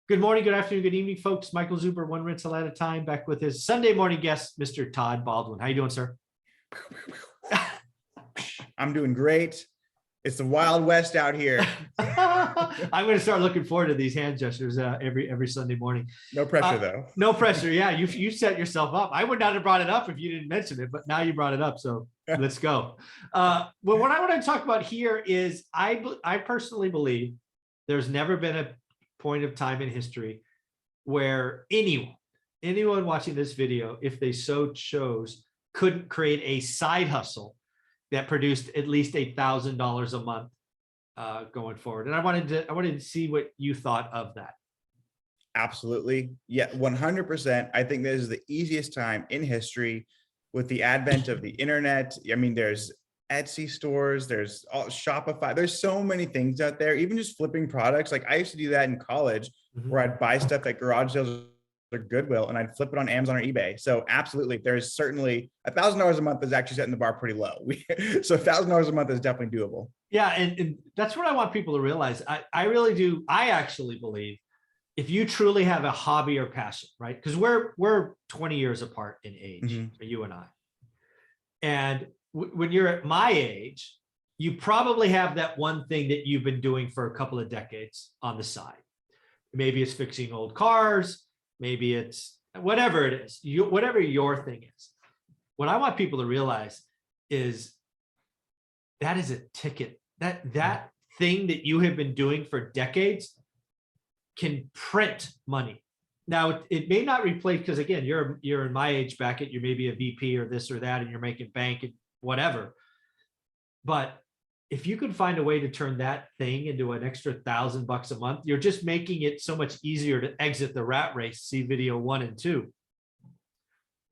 Good morning, good afternoon, good evening, folks. Michael Zuber, one rental at a time, back with his Sunday morning guest, Mr. Todd Baldwin. How you doing, sir? I'm doing great. It's the Wild West out here. I'm going to start looking forward to these hand gestures every Sunday morning. No pressure, though. No pressure. Yeah, you set yourself up. I would not have brought it up if you didn't mention it, but now you brought it up, so let's go. Well, what I want to talk about here is I personally believe there's never been a point of time in history where anyone watching this video, if they so chose, couldn't create a side hustle that produced at least $1,000 a month going forward. And I wanted to see what you thought of that. Absolutely. Yeah, 100%. I think this is the easiest time in history with the advent of the internet. I mean, there's Etsy stores, there's Shopify, there's so many things out there, even just flipping products. Like I used to do that in college where I'd buy stuff at garage sales or Goodwill and I'd flip it on Amazon or eBay. So absolutely, there's certainly $1,000 a month is actually setting the bar pretty low. So $1,000 a month is definitely doable. Yeah, and that's what I want people to realize. I really do. I actually believe if you truly have a hobby or passion, right? Because we're 20 years apart in age, you and I. And when you're at my age, you probably have that one thing that you've been doing for a couple of decades on the side. Maybe it's fixing old cars. Maybe it's whatever it is, whatever your thing is. What I want people to realize is that is a ticket. That thing that you have been doing for decades can print money. Now, it may not replace, because again, you're in my age bracket, you're maybe a VP or this or that, and you're making bank and whatever. But if you can find a way to turn that thing into an extra $1,000 a month, you're just making it so much easier to exit the rat race. See video 1 and 2.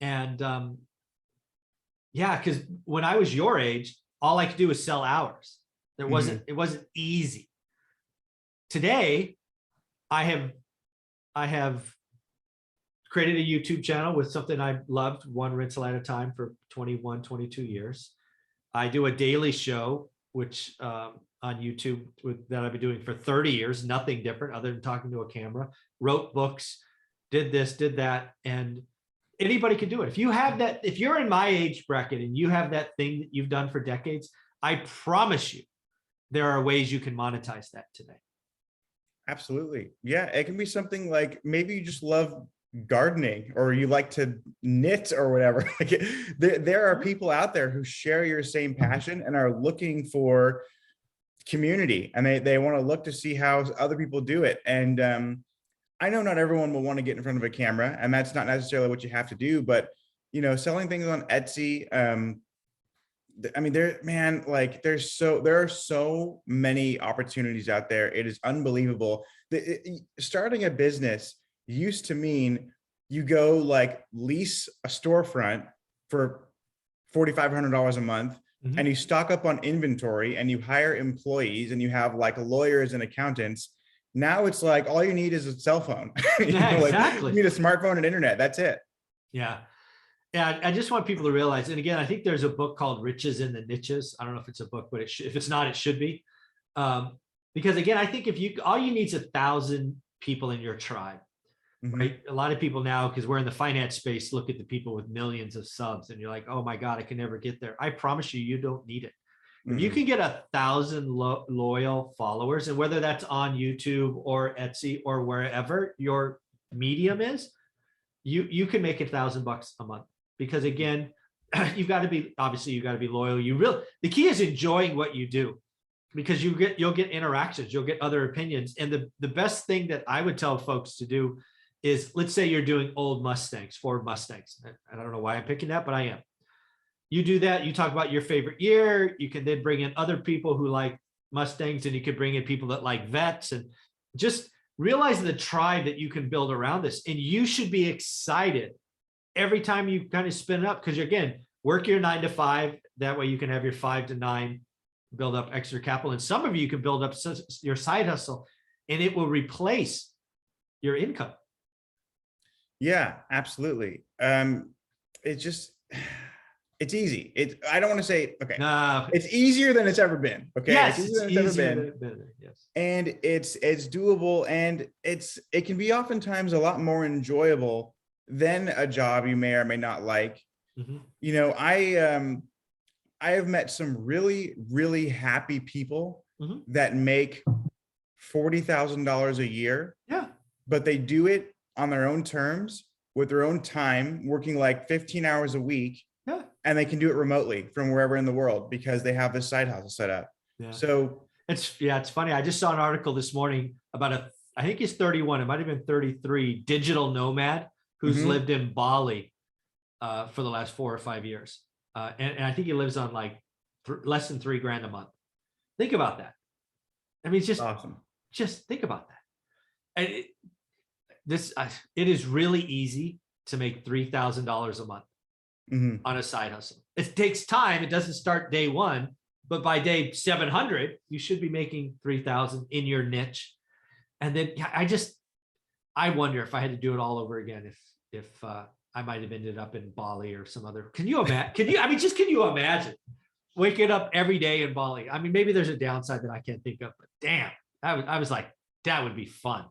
And yeah, because when I was your age, all I could do was sell hours. It wasn't easy. Today, I have created a YouTube channel with something I loved, one rental at a time, for 21, 22 years. I do a daily show, which on YouTube that I've been doing for 30 years, nothing different other than talking to a camera, wrote books, did this, did that. And anybody can do it. If you have that, if you're in my age bracket and you have that thing that you've done for decades, I promise you there are ways you can monetize that today. Absolutely. Yeah, it can be something like maybe you just love gardening or you like to knit or whatever. Like there are people out there who share your same passion and are looking for community, and they want to look to see how other people do it. And I know not everyone will want to get in front of a camera, and that's not necessarily what you have to do, but selling things on Etsy, I mean, there are so many opportunities out there. It is unbelievable. Starting a business used to mean you go like lease a storefront for $4,500 a month, and you stock up on inventory and you hire employees and you have like lawyers and accountants. Now it's like all you need is a cell phone. Exactly. You need a smartphone and internet. That's it. Yeah. Yeah, I just want people to realize, and again, I think there's a book called Riches in the Niches. I don't know if it's a book, but if it's not, it should be. Because again, I think all you need is 1,000 people in your tribe, right? A lot of people now, because we're in the finance space, look at the people with millions of subs and you're like, oh my God, I can never get there. I promise you, you don't need it. If you can get 1,000 loyal followers, and whether that's on YouTube or Etsy or wherever your medium is, you can make $1,000 a month. Because again, you've got to be loyal. The key is enjoying what you do, because you'll get interactions, you'll get other opinions. And the best thing that I would tell folks to do is, let's say you're doing old Mustangs, Ford Mustangs. I don't know why I'm picking that, but I am. You do that, you talk about your favorite year. You can then bring in other people who like Mustangs, and you could bring in people that like vets, and just realize the tribe that you can build around this. And you should be excited every time you kind of spin it up, because again, work your 9 to 5. That way you can have your 5 to 9, build up extra capital. And some of you can build up your side hustle and it will replace your income. Yeah, absolutely. It's easy. I don't want to say, okay, No. it's easier than it's ever been. Okay. Yes, It's it's easier than it's easier ever than been. it's been. Yes. And it's doable, and it can be oftentimes a lot more enjoyable than a job you may or may not like. Mhm. You know, I have met some really, really happy people Mhm. that make $40,000 a year, Yeah. but they do it on their own terms with their own time, working like 15 hours a week, Yeah. and they can do it remotely from wherever in the world because they have this side hustle set up. Yeah. So It's funny. I just saw an article this morning about I think he's 31, it might have been 33, digital nomad who's mhm, lived in Bali for the last 4 or 5 years. And I think he lives on like less than $3,000 a month. Think about that. I mean, awesome. just think about that. And it is really easy to make $3,000 a month Mhm. on a side hustle. It takes time. It doesn't start day one, but by day 700, you should be making 3,000 in your niche. And then I wonder if I had to do it all over again, if I might have ended up in Bali or some other. Can you imagine? Can you imagine waking up every day in Bali? I mean, maybe there's a downside that I can't think of, but damn, I was like, that would be fun.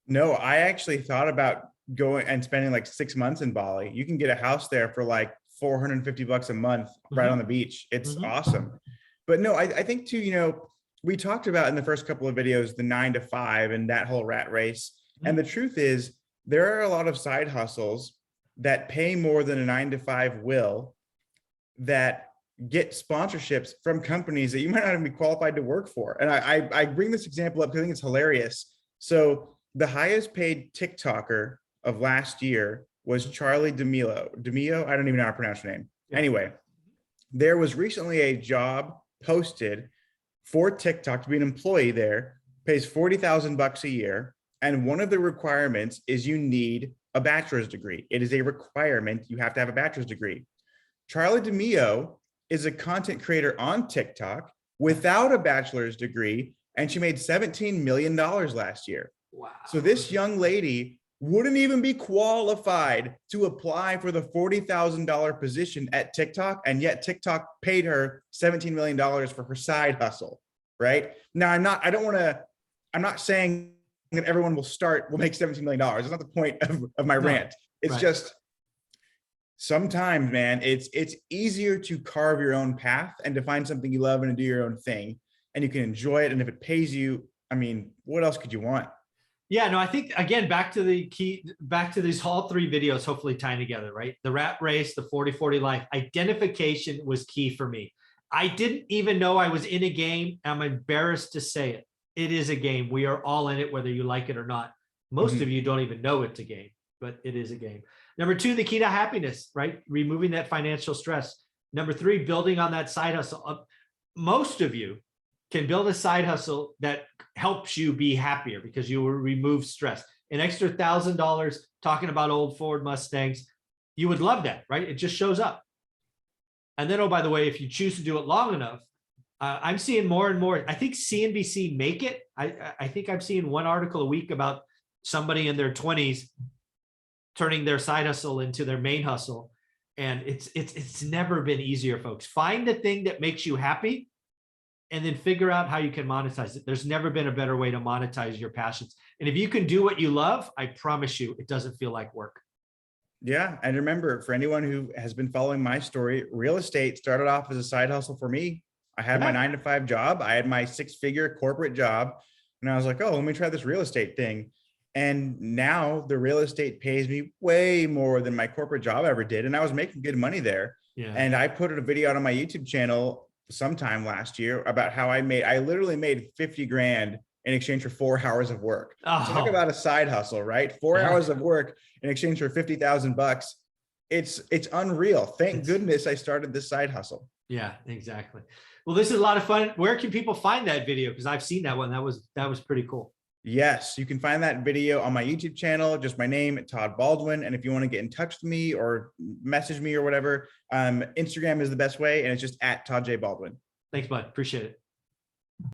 No, I actually thought about going and spending like 6 months in Bali. You can get a house there for like $450 a month right Mhm. on the beach. It's Mhm. awesome. But no, I think too, you know, we talked about in the first couple of videos, the 9 to 5 and that whole rat race. And the truth is there are a lot of side hustles that pay more than a 9 to 5 will, that get sponsorships from companies that you might not even be qualified to work for. And I bring this example up because I think it's hilarious. So the highest paid TikToker of last year was Charlie D'Amelio. I don't even know how to pronounce your name. Yeah. Anyway, there was recently a job posted for TikTok to be an employee there, pays $40,000 a year. And one of the requirements is you need a bachelor's degree. It is a requirement. You have to have a bachelor's degree. Charlie D'Amelio is a content creator on TikTok without a bachelor's degree, and she made $17 million last year. Wow. So this young lady wouldn't even be qualified to apply for the $40,000 position at TikTok, and yet TikTok paid her $17 million for her side hustle, right? Now, I'm not saying that everyone will make $17 million. That's not the point of my rant. It's right. just, sometimes, man, it's easier to carve your own path and to find something you love and to do your own thing, and you can enjoy it. And if it pays you, I mean, what else could you want? Yeah, no, I think again, back to these all three videos, hopefully tying together, right? The rat race, the 40/40 life, identification was key for me. I didn't even know I was in a game. I'm embarrassed to say it. It is a game. We are all in it, whether you like it or not. Most of you don't even know it's a game, but it is a game. Number 2, the key to happiness, right? Removing that financial stress. Number 3, building on that side hustle. Most of you can build a side hustle that helps you be happier because you will remove stress. An extra $1,000 talking about old Ford Mustangs, you would love that, right? It just shows up. And then, oh, by the way, if you choose to do it long enough, I'm seeing more and more. I think CNBC make it. I think I'm seeing one article a week about somebody in their 20s turning their side hustle into their main hustle. And it's never been easier, folks. Find the thing that makes you happy and then figure out how you can monetize it. There's never been a better way to monetize your passions. And if you can do what you love, I promise you, it doesn't feel like work. Yeah. And remember, for anyone who has been following my story, real estate started off as a side hustle for me. I had my 9 to 5 job. I had my 6-figure corporate job. And I was like, oh, let me try this real estate thing. And now the real estate pays me way more than my corporate job ever did. And I was making good money there. Yeah. And I put a video out on my YouTube channel sometime last year about how I literally made 50 grand in exchange for 4 hours of work. So talk about a side hustle, right? 4 hours of work in exchange for $50,000. It's unreal. Thank goodness I started this side hustle. Yeah, exactly. Well, this is a lot of fun. Where can people find that video? Because I've seen that one. That was pretty cool. Yes, you can find that video on my YouTube channel, just my name, Todd Baldwin. And if you want to get in touch with me or message me or whatever, Instagram is the best way. And it's just at Todd J. Baldwin. Thanks, bud. Appreciate it.